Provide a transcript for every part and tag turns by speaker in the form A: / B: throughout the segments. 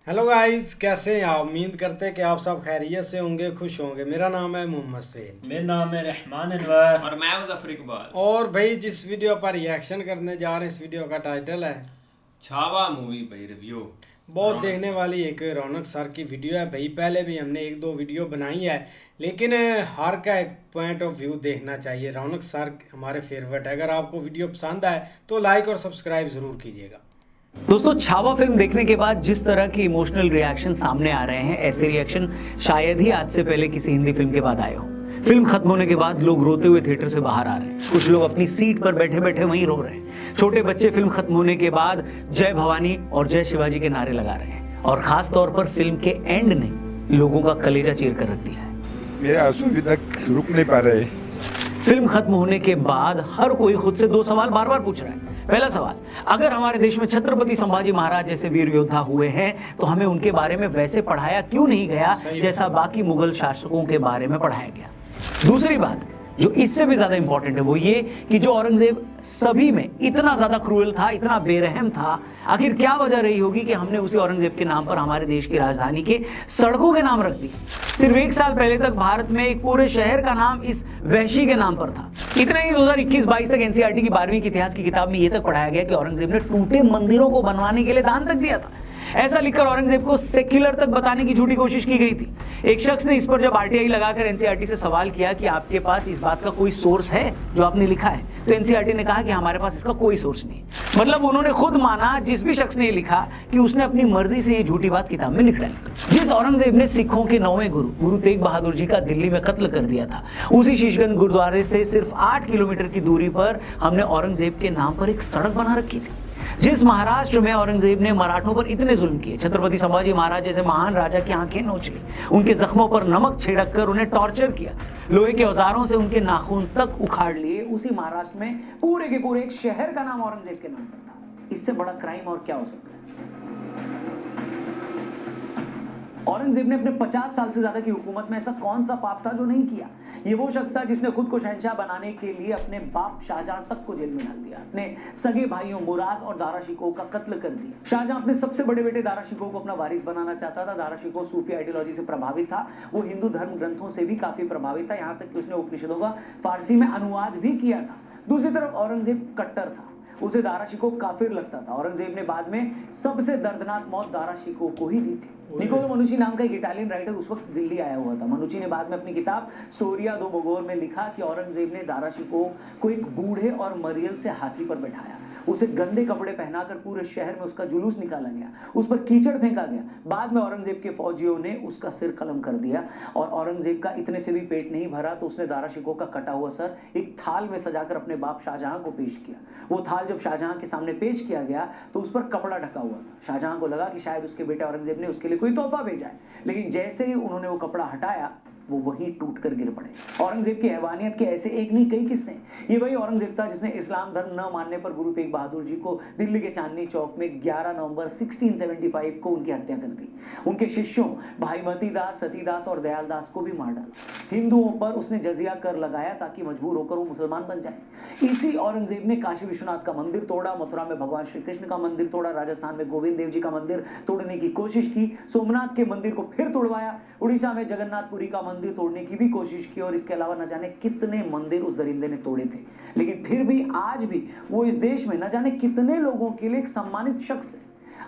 A: Hello guys, कैसे हैं आप? उम्मीद करते हैं कि आप सब खैरियत से होंगे, खुश होंगे। मेरा नाम है मोहम्मद सैन।
B: मेरा नाम है रहमान अनवर।
C: और मैं मुजफ्फर इकबाल।
A: और भाई जिस वीडियो पर रिएक्शन करने जा रहे हैं, इस वीडियो का टाइटल है
C: छावा मूवी भाई रिव्यू।
A: बहुत
C: रौनक
A: देखने
C: सर।
A: वाली एक रौनक सर की वीडियो है भाई। पहले भी हमने एक दो वीडियो बनाई है, लेकिन हर का एक पॉइंट ऑफ व्यू देखना चाहिए। रौनक सर हमारे फेवरेट है। अगर आपको वीडियो पसंद आए तो लाइक और सब्सक्राइब ज़रूर कीजिएगा।
D: दोस्तों, छावा फिल्म देखने के बाद जिस तरह के इमोशनल रिएक्शन सामने आ रहे हैं, ऐसे रिएक्शन शायद ही आज से पहले किसी हिंदी फिल्म के बाद आए हो। फिल्म खत्म होने के बाद लोग रोते हुए थिएटर से बाहर आ रहे हैं। कुछ लोग अपनी सीट पर बैठे बैठे वहीं रो रहे हैं। छोटे बच्चे फिल्म खत्म होने के बाद जय भवानी और जय शिवाजी के नारे लगा रहे हैं। और खास तौर पर फिल्म के एंड ने लोगों का कलेजा चीर कर रख दिया है।
E: मेरे आंसू अभी तक रुक नहीं पा रहे।
D: फिल्म खत्म होने के बाद हर कोई खुद से दो सवाल बार बार पूछ रहा है। पहला सवाल, अगर हमारे देश में छत्रपति संभाजी महाराज जैसे वीर योद्धा हुए हैं तो हमें उनके बारे में वैसे पढ़ाया क्यों नहीं गया जैसा बाकी मुगल शासकों के बारे में पढ़ाया गया। दूसरी बात जो इससे भी ज्यादा इंपॉर्टेंट है वो ये कि जो औरंगजेब सभी में इतना ज्यादा क्रूएल था, इतना बेरहम था, आखिर क्या वजह रही होगी कि हमने उसी औरंगजेब के नाम पर हमारे देश की राजधानी के सड़कों के नाम रख दिए। सिर्फ एक साल पहले तक भारत में एक पूरे शहर का नाम इस वहशी के नाम पर था। इतना ही 2021-22 तक एनसीईआरटी की 12वीं की इतिहास की किताब में यह तक पढ़ाया गया कि औरंगजेब ने टूटे मंदिरों को बनवाने के लिए दान तक दिया था। ऐसा लिखकर औरंगजेब को सेक्युलर तक बताने की झूठी कोशिश की गई थी। एक शख्स ने इस पर जब आरटीआई लगाकर एनसीईआरटी से सवाल किया कि आपके पास इस बात का कोई सोर्स है जो आपने लिखा है, तो एनसीईआरटी ने कहा कि हमारे पास इसका कोई सोर्स नहीं। मतलब उन्होंने खुद माना, जिस भी शख्स ने लिखा, कि उसने अपनी मर्जी से ये झूठी बात किताब में लिख डाली। जिस औरंगजेब ने सिखों के 9वें गुरु गुरु तेग बहादुर जी का दिल्ली में कत्ल कर दिया था, उसी शीशगंज गुरुद्वारे से सिर्फ 8 किलोमीटर की दूरी पर हमने औरंगजेब के नाम पर एक सड़क बना रखी थी। जिस महाराष्ट्र में औरंगजेब ने मराठों पर इतने जुल्म किए, छत्रपति संभाजी महाराज जैसे महान राजा की आंखें नोच ली, उनके जख्मों पर नमक छिड़क कर उन्हें टॉर्चर किया, लोहे के औजारों से उनके नाखून तक उखाड़ लिए, उसी महाराष्ट्र में पूरे के पूरे एक शहर का नाम औरंगजेब के नाम पर था। इससे बड़ा क्राइम और क्या हो सकता है? औरंगजेब ने अपने 50 साल से ज्यादा की हुकूमत में ऐसा कौन सा पाप था जो नहीं किया? ये वो शख्स था जिसने खुद को शहंशाह बनाने के लिए अपने बाप शाहजहां तक को जेल में डाल दिया, अपने सगे भाइयों मुराद और दारा शिकोह का कत्ल कर दिया। शाहजहां अपने सबसे बड़े बेटे दारा शिकोह को अपना वारिस बनाना चाहता था। दारा शिकोह सूफी आइडियोलॉजी से प्रभावित था, वो हिंदू धर्म ग्रंथों से भी काफी प्रभावित था, यहाँ तक कि उसने उपनिषदों का फारसी में अनुवाद भी किया था। दूसरी तरफ औरंगजेब कट्टर था, उसे दारा शिकोह काफिर लगता था। औरंगजेब ने बाद में सबसे दर्दनाक मौत दारा शिकोह को ही दी थी। निकोलो मनुची नाम का एक इटालियन राइटर उस वक्त दिल्ली आया हुआ था। मनुची ने बाद में अपनी किताब स्टोरिया दो मोगोर में लिखा कि औरंगजेब ने दारा शिकोह को एक बूढ़े और मरियल से हाथी पर बैठाया, उसे गंदे कपड़े पहनाकर पूरे शहर में उसका जुलूस निकाला गया, उस पर कीचड़ फेंका गया। बाद में औरंगजेब के फौजियों ने उसका सिर कलम कर दिया और औरंगजेब का इतने से भी पेट नहीं भरा तो उसने दारा शिकोह का कटा हुआ सर एक थाल में सजाकर अपने बाप शाहजहां को पेश किया। वो थाल जब शाहजहां के सामने पेश किया गया तो उस पर कपड़ा ढका हुआ था। शाहजहां को लगा कि शायद उसके बेटे औरंगजेब ने उसके लिए कोई तोहफा भेजा है, लेकिन जैसे ही उन्होंने वो कपड़ा हटाया वो वहीं टूट कर गिर पड़े। औरंगजेब की हैवानियत के ऐसे एक नहीं कई किस्से। ये वही औरंगजेब था जिसने इस्लाम धर्म न मानने पर गुरु तेग बहादुर जी को दिल्ली के चांदनी चौक में 11 नवंबर 1675 को उनकी हत्या कर दी। उनके शिष्यों भाई मती दास, सतीदास और दयाल दास को भी मार डाला। हिंदुओं पर उसने जजिया कर लगाया ताकि मजबूर होकर वो मुसलमान बन जाए। इसी औरंगजेब ने काशी विश्वनाथ का मंदिर तोड़ा, मथुरा में भगवान श्री कृष्ण का मंदिर तोड़ा, राजस्थान में गोविंद देव जी का मंदिर तोड़ने की कोशिश की, सोमनाथ के मंदिर को फिर तोड़वाया, उड़ीसा में जगन्नाथपुरी का मंदिर तोड़ने की भी कोशिश की, और इसके अलावा न जाने कितने मंदिर उस दरिंदे ने तोड़े थे। लेकिन फिर भी आज भी वो इस देश में न जाने कितने लोगों के लिए एक सम्मानित शख्स है।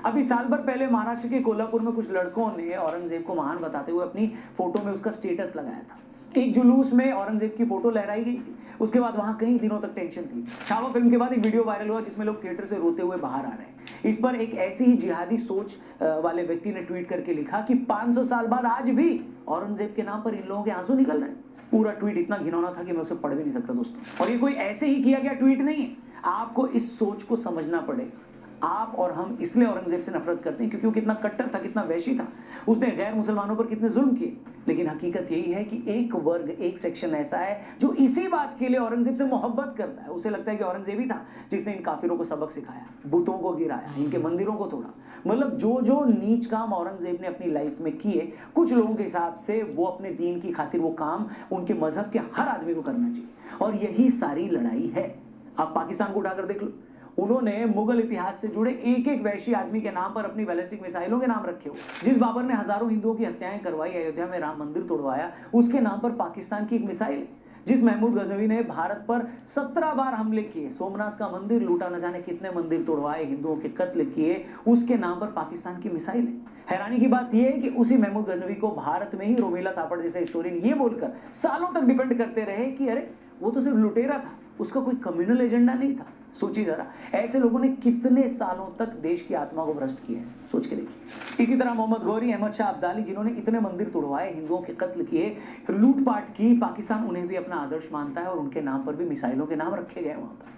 D: अभी साल भर पहले महाराष्ट्र के कोल्हापुर में कुछ लड़कों ने औरंगजेब को महान बताते हुए अपनी फोटो में उसका स्टेटस लगाया था। एक जुलूस में औरंगजेब की फोटो लहराई गई थी। उसके बाद वहां कई दिनों तक टेंशन थी। छावा फिल्म के बाद एक वीडियो वायरल हुआ जिसमें लोग थिएटर से रोते हुए बाहर आ रहे हैं। इस पर एक ऐसी ही जिहादी सोच वाले व्यक्ति ने ट्वीट करके लिखा कि 500 साल बाद आज भी औरंगजेब के नाम पर इन लोगों के आंसू निकल रहे हैं। पूरा ट्वीट इतना घिनौना था कि मैं उसे पढ़ भी नहीं सकता दोस्तों। और ये कोई ऐसे ही किया गया ट्वीट नहीं है, आपको इस सोच को समझना पड़ेगा। आप और हम इसलिए औरंगजेब से नफरत करते हैं क्योंकि वो कितना कट्टर था, कितना वैशी था, उसने गैर मुसलमानों पर कितने जुल्म किए। लेकिन हकीकत यही है कि एक वर्ग, एक सेक्शन ऐसा है जो इसी बात के लिए औरंगजेब से मोहब्बत करता है। उसे लगता है कि औरंगजेब ही था जिसने इन काफिरों को सबक सिखाया, बुतों को गिराया, इनके मंदिरों को तोड़ा। मतलब जो जो नीच काम औरंगजेब ने अपनी लाइफ में किए, कुछ लोगों के हिसाब से वो अपने दीन की खातिर वो काम उनके मजहब के हर आदमी को करना चाहिए। और यही सारी लड़ाई है। आप पाकिस्तान को उठाकर देख लो, उन्होंने मुगल इतिहास से जुड़े एक एक वैशी आदमी के नाम पर अपनी बैलिस्टिक मिसाइलों के नाम रखे हो। जिस बाबर ने हजारों हिंदुओं की हत्याएं करवाई, अयोध्या में राम मंदिर तोड़वाया, उसके नाम पर पाकिस्तान की एक मिसाइल है। जिस महमूद गजनवी ने भारत पर 17 बार हमले किए, सोमनाथ का मंदिर लूटा, न जाने कितने मंदिर तोड़वाए, हिंदुओं के कत्ल किए, उसके नाम पर पाकिस्तान की मिसाइल है। हैरानी की बात यह है कि उसी महमूद गजनवी को भारत में ही रोमिला थापड़ जैसे हिस्टोरियन ये बोलकर सालों तक डिफेंड करते रहे कि अरे वो तो सिर्फ लुटेरा था, उसका कोई कम्युनल एजेंडा नहीं था। सोचिए जरा, ऐसे लोगों ने कितने सालों तक देश की आत्मा को भ्रष्ट किया है, सोच के देखिए। इसी तरह मोहम्मद गौरी, अहमद शाह अब्दाली, जिन्होंने इतने मंदिर तोड़वाए, हिंदुओं के कत्ल किए, लूटपाट की, पाकिस्तान उन्हें भी अपना आदर्श मानता है और उनके नाम पर भी मिसाइलों के नाम रखे गए वहां पर।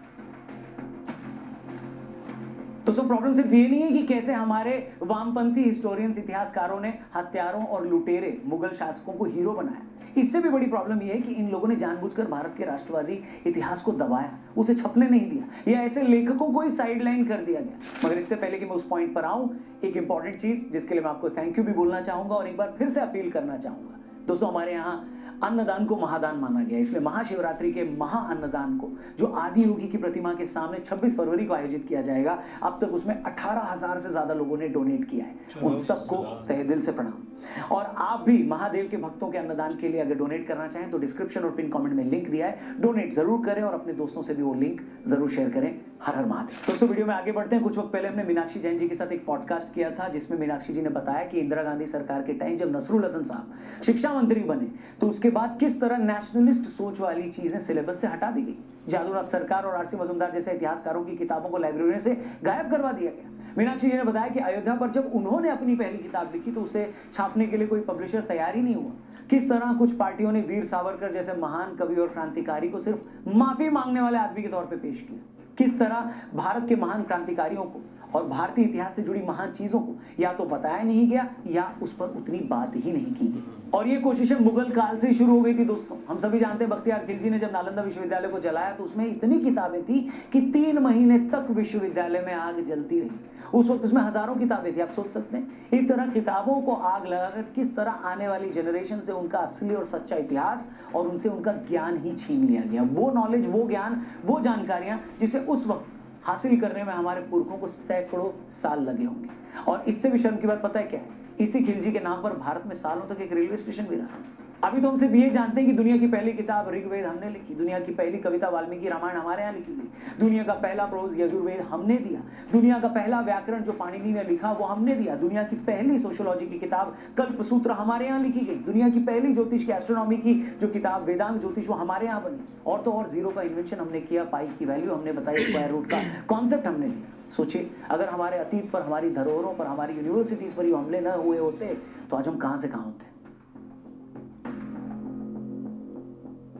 D: तो प्रॉब्लम सिर्फ ये नहीं है कि कैसे हमारे वामपंथी हिस्टोरियंस, इतिहासकारों ने हत्यारों और लुटेरे मुगल शासकों को हीरो बनाया। इससे भी बड़ी प्रॉब्लम यह है कि इन लोगों ने जानबूझकर भारत के राष्ट्रवादी इतिहास को दबाया, उसे छपने नहीं दिया, या ऐसे लेखकों को ही साइडलाइन कर दिया गया। मगर इससे पहले कि मैं उस पॉइंट पर आऊं, एक इंपॉर्टेंट चीज जिसके लिए मैं आपको थैंक यू भी बोलना चाहूंगा और एक बार फिर से अपील करना चाहूंगा। दोस्तों, हमारे यहाँ अन्नदान को महादान माना गया, इसलिए महाशिवरात्रि के महा अन्नदान को, जो आदि योगी की प्रतिमा के सामने 26 फरवरी को आयोजित किया जाएगा, अब तक उसमें 18,000 से ज्यादा लोगों ने डोनेट किया है। उन सबको तहे दिल से प्रणाम। और आप भी महादेव के भक्तों के अन्नदान के लिए अगर डोनेट करना चाहें तो डिस्क्रिप्शन और पिन कमेंट में लिंक दिया है, डोनेट जरूर करें और अपने दोस्तों से भी वो लिंक जरूर शेयर करें। हर हर महादेव। दोस्तों, वीडियो में आगे बढ़ते हैं। कुछ वक्त पहले हमने मीनाक्षी जैन जी के साथ एक पॉडकास्ट किया था, जिसमें मीनाक्षी जी ने बताया कि इंदिरा गांधी सरकार के टाइम जब नसरुल हसन साहब शिक्षा मंत्री बने तो उसके बाद किस तरह नेशनलिस्ट सोच वाली चीजें सिलेबस से हटा दी गई। जादूनाथ सरकार और आरसी मजुमदार जैसे इतिहासकारों की किताबों को लाइब्रेरियों से गायब करवा दिया गया। मीनाक्षी जी ने बताया कि अयोध्या पर जब उन्होंने अपनी पहली किताब लिखी तो उसे छापने के लिए कोई पब्लिशर तैयार ही नहीं हुआ। किस तरह कुछ पार्टियों ने वीर सावरकर जैसे महान कवि और क्रांतिकारी को सिर्फ माफी मांगने वाले आदमी के तौर पे पेश किया। किस तरह भारत के महान क्रांतिकारियों को और भारतीय इतिहास से जुड़ी महान चीजों को या तो बताया नहीं गया या उस पर उतनी बात ही नहीं की गई। और ये कोशिशें मुगल काल से शुरू हो गई थी। दोस्तों, हम सभी जानते हैं बख्तियार खिलजी ने जब नालंदा विश्वविद्यालय को जलाया तो उसमें इतनी किताबें थी कि 3 महीने तक विश्वविद्यालय में आग जलती रही। उस वक्त उसमें हजारों किताबें थी। आप सोच सकते हैं इस तरह किताबों को आग लगाकर किस तरह आने वाली जनरेशन से उनका असली और सच्चा इतिहास और उनसे उनका ज्ञान ही छीन लिया गया। वो नॉलेज, वो ज्ञान, वो जानकारियां जिसे उस वक्त हासिल करने में हमारे पुरखों को सैकड़ों साल लगे होंगे। और इससे भी शर्म की बात पता है क्या है? इसी खिलजी के नाम पर भारत में सालों तक एक रेलवे स्टेशन भी रहा। अभी तो हम सिर्फ ये जानते हैं कि दुनिया की पहली किताब ऋग्वेद हमने लिखी, दुनिया की पहली कविता वाल्मीकि रामायण हमारे यहाँ लिखी गई, दुनिया का पहला प्रोज यजुर्वेद हमने दिया, दुनिया का पहला व्याकरण जो पाणिनि ने लिखा वो हमने दिया, दुनिया की पहली सोशियोलॉजी की किताब कल्पसूत्र हमारे यहाँ लिखी गई, दुनिया की पहली ज्योतिष की एस्ट्रोनॉमी की जो किताब वेदांग ज्योतिष वो हमारे यहाँ बनी। और तो और जीरो का इन्वेंशन हमने किया, पाई की वैल्यू हमने बताई, स्क्वायर रूट का कॉन्सेप्ट हमने दिया। सोचिए, अगर हमारे अतीत पर, हमारी धरोहरों पर, हमारी यूनिवर्सिटीज पर ये हमले न हुए होते तो आज हम कहां से कहां होते।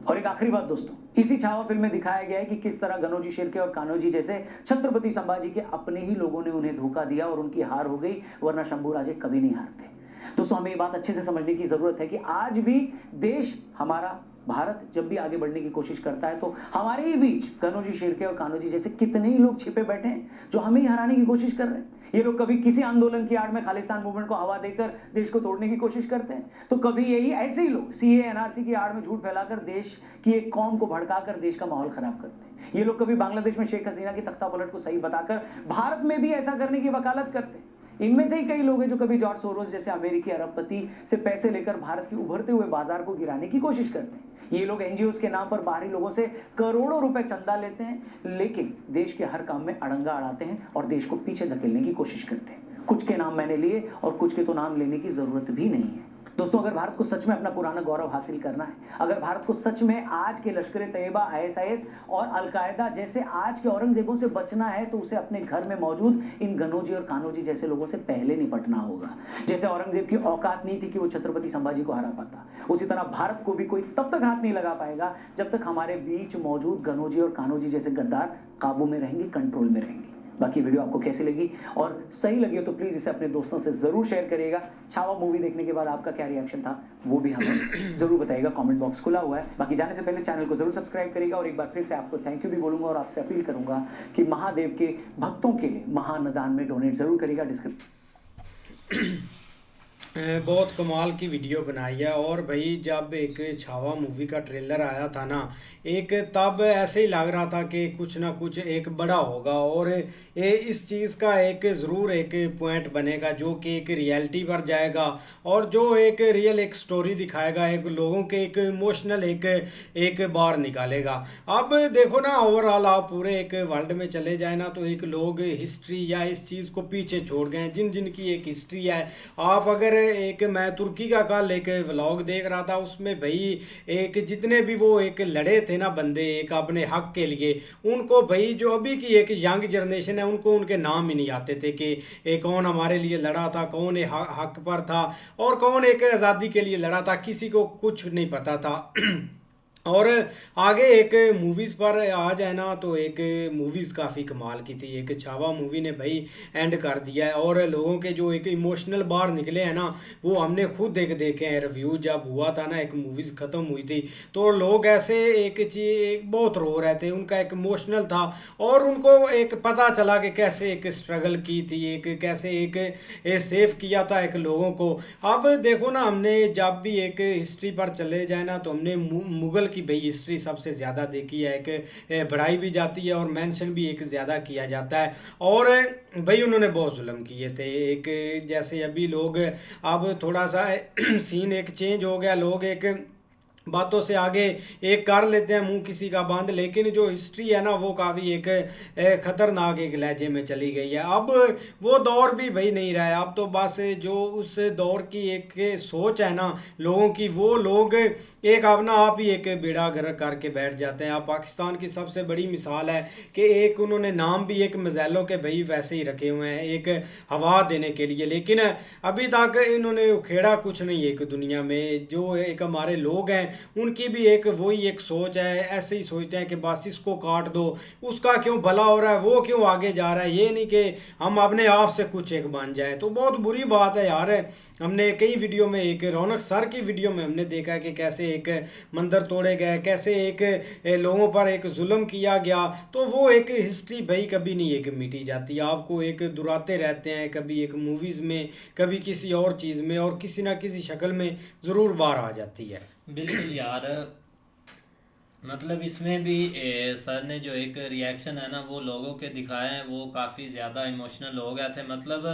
D: और एक आखिरी बात दोस्तों, इसी छावा फिल्म में दिखाया गया है कि किस तरह गनोजी शिर्के और कान्होजी जैसे छत्रपति संभाजी के अपने ही लोगों ने उन्हें धोखा दिया और उनकी हार हो गई, वरना शंभूराजे कभी नहीं हारते। दोस्तों, हमें ये बात अच्छे से समझने की जरूरत है कि आज भी देश हमारा, भारत जब भी आगे बढ़ने की कोशिश करता है तो हमारे ही बीच गनोजी शिर्के और कान्होजी जैसे कितने ही लोग छिपे बैठे हैं जो हमें ही हराने की कोशिश कर रहे हैं। ये लोग कभी किसी आंदोलन की आड़ में खालिस्तान मूवमेंट को हवा देकर देश को तोड़ने की कोशिश करते हैं, तो कभी यही ऐसे ही लोग सीए एनआरसी की आड़ में झूठ फैलाकर देश की एक कौम को भड़काकर देश का माहौल खराब करते हैं। ये लोग कभी बांग्लादेश में शेख हसीना की तख्ता पलट को सही बताकर भारत में भी ऐसा करने की वकालत करते हैं। इनमें से ही कई लोग हैं जो कभी जॉर्ज सोरोस जैसे अमेरिकी अरबपति से पैसे लेकर भारत के उभरते हुए बाजार को गिराने की कोशिश करते हैं। ये लोग एनजीओ के नाम पर बाहरी लोगों से करोड़ों रुपए चंदा लेते हैं, लेकिन देश के हर काम में अड़ंगा अड़ाते हैं और देश को पीछे धकेलने की कोशिश करते हैं। कुछ के नाम मैंने लिए और कुछ के तो नाम लेने की जरूरत भी नहीं है। दोस्तों, अगर भारत को सच में अपना पुराना गौरव हासिल करना है, अगर भारत को सच में आज के लश्कर तैयबा, आईएसआईएस और अलकायदा जैसे आज के औरंगजेबों से बचना है, तो उसे अपने घर में मौजूद इन गनोजी और कान्होजी जैसे लोगों से पहले निपटना होगा। जैसे औरंगजेब की औकात नहीं थी कि वो छत्रपति संभाजी को हरा पाता, उसी तरह भारत को भी कोई तब तक हाथ नहीं लगा पाएगा जब तक हमारे बीच मौजूद गनोजी और कान्होजी जैसे गद्दार काबू में रहेंगे, कंट्रोल में रहेंगे। बाकी वीडियो आपको कैसी लगी और सही लगी हो तो प्लीज इसे अपने दोस्तों से जरूर शेयर करिएगा। छावा मूवी देखने के बाद आपका क्या रिएक्शन था वो भी हमें जरूर बताइएगा, कमेंट बॉक्स खुला हुआ है। बाकी जाने से पहले चैनल को जरूर सब्सक्राइब करिएगा और एक बार फिर से आपको थैंक यू भी बोलूंगा और आपसे अपील करूंगा कि महादेव के भक्तों के लिए महाअन्नदान में डोनेट जरूर करिएगा। डिस्क्रिप्शन
A: बहुत कमाल की वीडियो बनाई है। और भाई जब एक छावा मूवी का ट्रेलर आया था ना, एक तब ऐसे ही लग रहा था कि कुछ ना कुछ एक बड़ा होगा और ये इस चीज़ का एक ज़रूर एक पॉइंट बनेगा जो कि एक रियलिटी पर जाएगा और जो एक रियल एक स्टोरी दिखाएगा, एक लोगों के एक इमोशनल एक एक बार निकालेगा। अब देखो ना, ओवरऑल आप पूरे एक वर्ल्ड में चले जाए ना तो एक लोग हिस्ट्री या इस चीज़ को पीछे छोड़ गए हैं जिन जिन की एक हिस्ट्री है। आप अगर एक, मैं तुर्की का कल एक व्लॉग देख रहा था, उसमें भाई एक जितने भी वो एक लड़े थे ना बंदे एक अपने हक के लिए, उनको भाई जो अभी की एक यंग जनरेशन है उनको उनके नाम ही नहीं आते थे कि कौन हमारे लिए लड़ा था, कौन हक पर था और कौन एक आज़ादी के लिए लड़ा था, किसी को कुछ नहीं पता था। और आगे एक मूवीज़ पर आ जाए ना तो एक मूवीज़ काफ़ी कमाल की थी। एक छावा मूवी ने भाई एंड कर दिया है और लोगों के जो एक इमोशनल बाहर निकले हैं ना, वो हमने खुद देखे हैं। रिव्यू जब हुआ था ना, एक मूवीज़ ख़त्म हुई थी तो लोग ऐसे एक चीज एक बहुत रो रहे थे, उनका एक इमोशनल था और उनको एक पता चला कि कैसे एक स्ट्रगल की थी, एक कैसे एक सेव किया था एक लोगों को। अब देखो ना, हमने जब भी एक हिस्ट्री पर चले जाए ना तो हमने मुग़ल की भाई हिस्ट्री सबसे ज़्यादा देखी है, एक बढ़ाई भी जाती है और मेंशन भी एक ज़्यादा किया जाता है। और भाई उन्होंने बहुत जुल्म किए थे। एक जैसे अभी लोग, अब थोड़ा सा सीन एक चेंज हो गया, लोग एक बातों से आगे एक कर लेते हैं मुंह किसी का बंद, लेकिन जो हिस्ट्री है ना वो काफ़ी एक ख़तरनाक एक लहजे में चली गई है। अब वो दौर भी भाई नहीं रहा है। अब तो बस जो उस दौर की एक सोच है ना लोगों की, वो लोग एक अपना आप ही एक बेड़ा गर्क करके बैठ जाते हैं। आप पाकिस्तान की सबसे बड़ी मिसाल है कि एक उन्होंने नाम भी एक मिसाइलों के भाई वैसे ही रखे हुए हैं एक हवा देने के लिए, लेकिन अभी तक इन्होंने उखेड़ा कुछ नहीं एक दुनिया में। जो एक हमारे लोग हैं उनकी भी एक वही एक सोच है, ऐसे ही सोचते हैं कि बस इसको काट दो, उसका क्यों भला हो रहा है, वो क्यों आगे जा रहा है, ये नहीं कि हम अपने आप से कुछ एक बन जाए। तो बहुत बुरी बात है यार। हमने कई वीडियो में, एक रौनक सर की वीडियो में हमने देखा कि कैसे एक मंदिर तोड़े गए, कैसे एक लोगों पर एक जुल्म किया गया। तो वो एक हिस्ट्री भाई कभी नहीं एक मिटी जाती, आपको एक दुराते रहते हैं, कभी एक मूवीज़ में, कभी किसी और चीज़ में और किसी ना किसी शक्ल में ज़रूर बाहर आ जाती है।
B: बिल्कुल यार, मतलब इसमें भी सर ने जो एक रिएक्शन है ना वो लोगों के दिखाए हैं, वो काफ़ी ज़्यादा इमोशनल हो गए थे। मतलब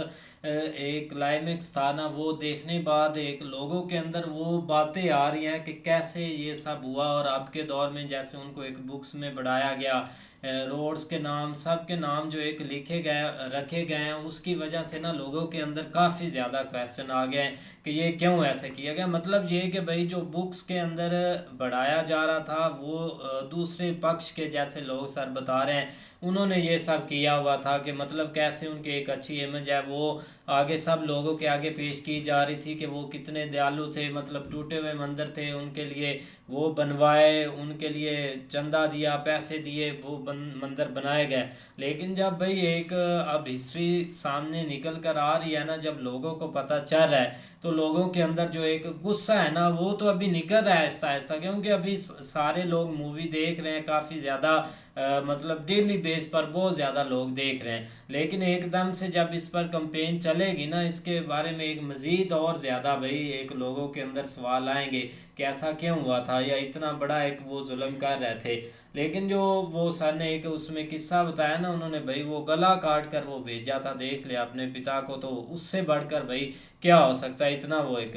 B: एक क्लाइमेक्स था ना, वो देखने बाद एक लोगों के अंदर वो बातें आ रही हैं कि कैसे ये सब हुआ। और अब के दौर में जैसे उनको एक बुक्स में बढ़ाया गया, रोड्स के नाम, सब के नाम जो एक लिखे गए रखे गए हैं, उसकी वजह से ना लोगों के अंदर काफ़ी ज़्यादा क्वेश्चन आ गए हैं कि ये क्यों ऐसे किया गया। मतलब ये कि भाई जो बुक्स के अंदर बढ़ाया जा रहा था वो दूसरे पक्ष के जैसे लोग सर बता रहे हैं उन्होंने ये सब किया हुआ था कि मतलब कैसे उनकी एक अच्छी इमेज है वो आगे सब लोगों के आगे पेश की जा रही थी कि वो कितने दयालु थे। मतलब टूटे हुए मंदिर थे उनके लिए वो बनवाए, उनके लिए चंदा दिया, पैसे दिए, वो मंदिर बनाए गए। लेकिन जब भाई एक अब हिस्ट्री सामने निकल कर आ रही है ना, जब लोगों को पता चल रहा है तो लोगों के अंदर जो एक गुस्सा है ना वो तो अभी निकल रहा है आहिस्ता आहिस्ता, क्योंकि अभी सारे लोग मूवी देख रहे हैं काफ़ी ज़्यादा, मतलब डेली बेस पर बहुत ज़्यादा लोग देख रहे हैं। लेकिन एकदम से जब इस पर कंपेन चलेगी ना, इसके बारे में एक मज़ीद और ज़्यादा भाई एक लोगों के अंदर सवाल आएंगे कि ऐसा क्यों हुआ था या इतना बड़ा एक वो जुल्म कर रहे थे। लेकिन जो वो सर ने एक उसमें किस्सा बताया ना, उन्होंने भाई वो गला काट कर वो भेजा था, देख लिया अपने पिता को, तो उससे बढ़कर भाई क्या हो सकता है इतना वो एक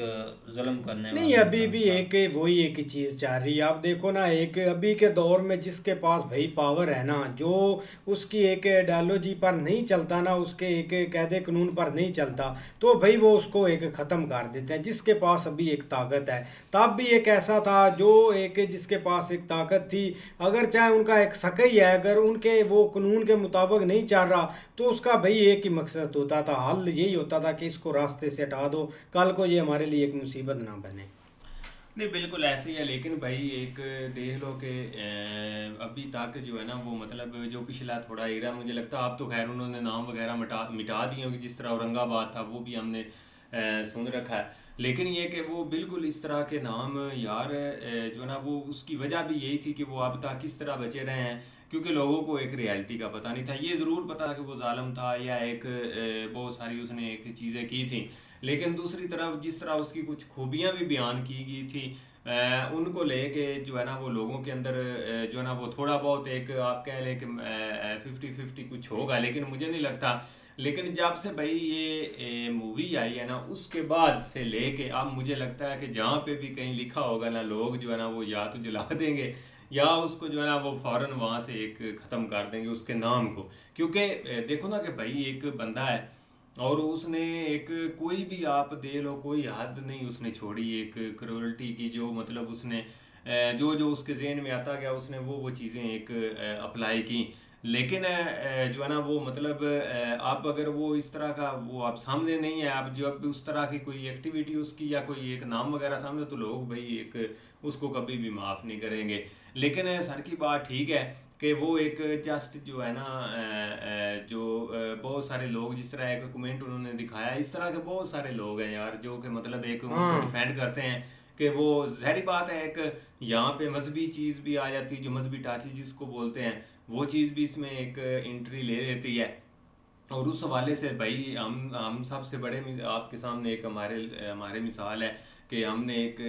B: जुल्म करने
A: नहीं,
B: वाला
A: अभी
B: इंसान
A: भी
B: था।
A: एक वही एक ही चीज़ चल रही है। आप देखो ना, एक अभी के दौर में जिसके पास भाई पावर है ना, जो उसकी एक आइडियोलॉजी पर नहीं चलता ना, उसके एक कायदे कानून पर नहीं चलता, तो भाई वो उसको एक ख़त्म कर देते हैं। जिसके पास अभी एक ताकत है, तब भी एक ऐसा था जो एक जिसके पास एक ताकत थी, अगर चाहे उनका एक सका ही है, अगर उनके वो कानून के मुताबिक नहीं चल रहा तो उसका भाई एक ही मकसद होता था, हल यही होता था कि इसको रास्ते से हटा दो, कल को ये हमारे लिए एक मुसीबत ना बने।
C: नहीं बिल्कुल ऐसे ही है। लेकिन भाई एक देख लो कि अभी तक जो है ना वो मतलब जो पिछला थोड़ा एरा, मुझे लगता है अब तो खैर उन्होंने नाम वगैरह मिटा दिए होंगे, जिस तरह औरंगाबाद था वो भी हमने सुन रखा है। लेकिन ये कि वो बिल्कुल इस तरह के नाम यार जो ना वो उसकी वजह भी यही थी कि वो अब तक किस तरह बचे रहे हैं क्योंकि लोगों को एक रियलिटी का पता नहीं था। ये ज़रूर पता था कि वो जालिम था या एक बहुत सारी उसने एक चीज़ें की थी, लेकिन दूसरी तरफ जिस तरह उसकी कुछ खूबियाँ भी बयान की गई थी उनको लेके जो है ना वो लोगों के अंदर जो है ना वो थोड़ा बहुत एक आप कह लें कि 50-50 कुछ होगा, लेकिन मुझे नहीं लगता। लेकिन जब से भाई ये मूवी आई है ना उसके बाद से लेके अब मुझे लगता है कि जहाँ पे भी कहीं लिखा होगा ना, लोग जो है ना वो या तो जला देंगे या उसको जो है ना वो फौरन वहाँ से एक ख़त्म कर देंगे उसके नाम को। क्योंकि देखो ना कि भाई एक बंदा है और उसने एक कोई भी आप दे लो कोई हद नहीं उसने छोड़ी एक क्रूरल्टी की, जो मतलब उसने जो जो उसके जहन में आता गया उसने वो चीज़ें एक अप्लाई की। लेकिन जो है ना वो मतलब आप अगर वो इस तरह का वो आप सामने नहीं है, आप जब भी उस तरह की कोई एक्टिविटी उसकी या कोई एक नाम वगैरह सामने, तो लोग भाई एक उसको कभी भी माफ़ नहीं करेंगे। लेकिन सर की बात ठीक है कि वो एक जस्ट जो है ना जो बहुत सारे लोग जिस तरह एक कमेंट उन्होंने दिखाया, इस तरह के बहुत सारे लोग हैं यार जो कि मतलब एक उनको डिफेंड करते हैं कि वो ज़ाहिर बात है एक यहाँ पे मजहबी चीज़ भी आ जाती है, जो मजहबी टाची जिसको बोलते हैं वो चीज़ भी इसमें एक एंट्री ले लेती है। और उस हवाले से भाई हम सबसे बड़े आपके सामने एक हमारे हमारे मिसाल है कि हमने एक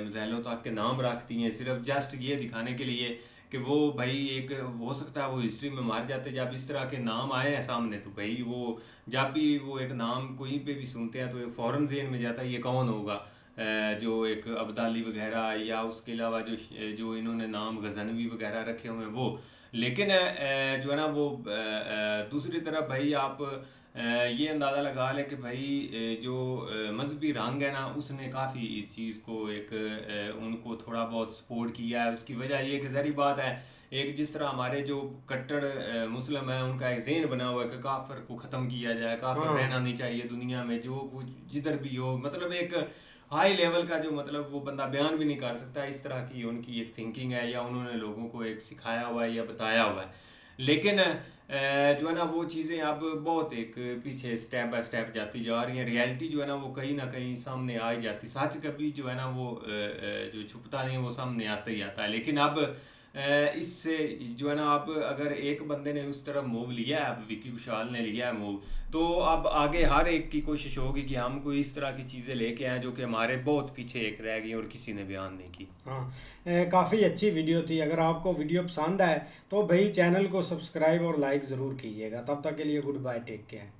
C: मज़हलों तक के नाम रख दिए हैं सिर्फ जस्ट ये दिखाने के लिए कि वो भाई एक हो सकता है वो हिस्ट्री में मार जाते। जब इस तरह के नाम आए हैं सामने तो भाई वो जब भी वो एक नाम कोई पे भी सुनते हैं तो एक फ़ौरन ज़हन में जाता है ये कौन होगा, जो एक अब्दाली वगैरह या उसके अलावा जो इन्होंने नाम गज़नवी वगैरह रखे हुए हैं वो। लेकिन जो है ना वो दूसरी तरफ भाई आप ये अंदाज़ा लगा लें कि भाई जो मजहबी रंग है ना उसने काफ़ी इस चीज़ को एक उनको थोड़ा बहुत सपोर्ट किया है। उसकी वजह ये कि ज़ाहिर बात है एक जिस तरह हमारे जो कट्टर मुस्लिम है उनका एक ज़हन बना हुआ है कि काफिर को ख़त्म किया जाए, काफिर रहना नहीं चाहिए दुनिया में, जो कुछ जिधर भी हो, मतलब एक हाई लेवल का जो मतलब वो बंदा बयान भी नहीं कर सकता, इस तरह की उनकी एक थिंकिंग है या उन्होंने लोगों को एक सिखाया हुआ है या बताया हुआ है। लेकिन जो है ना वो चीज़ें अब बहुत एक पीछे स्टेप बाय स्टेप जाती जा रही हैं। रियलिटी जो है ना वो कहीं ना कहीं सामने आ ही जाती, सच कभी जो है ना वो जो छुपता नहीं वो सामने आता ही आता है। लेकिन अब इससे जो है ना अब अगर एक बंदे ने उस तरफ मूव लिया है, अब विकी कौशल ने लिया है मूव, तो अब आगे हर एक की कोशिश होगी कि हम कोई इस तरह की चीज़ें लेके आएँ जो कि हमारे बहुत पीछे एक रह गई और किसी ने बयान नहीं की।
A: हाँ, काफ़ी अच्छी वीडियो थी। अगर आपको वीडियो पसंद आए तो भाई चैनल को सब्सक्राइब और लाइक ज़रूर कीजिएगा। तब तक के लिए गुड बाय, टेक केयर।